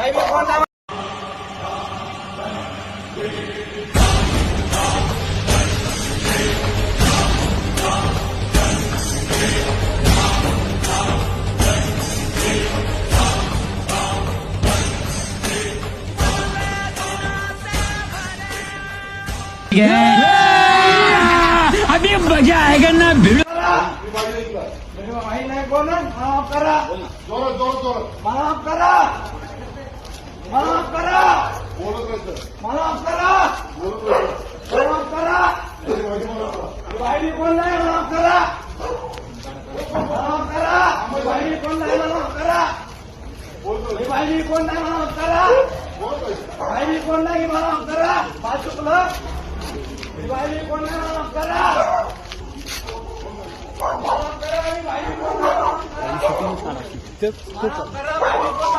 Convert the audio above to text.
भाई मी कोण नाही. अभी मजा आएगा ना भिड़ो. भाई नाही बोलून माफ करा. माफ करा. माफ करा. माफ करा. माफ करा. भाई मी कोण नाही. माफ करा. माफ करा. भाई मी कोण नाही. माफ करा. भाई मी कोण नाही. माफ करा. भाई मी कोण नाही. माफ करा. पाच चुकलं. भाई मी कोण नाही. माफ करा. माफ करा. भाई मी कोण नाही. माफ करा. माफ करा. भाई मी कोण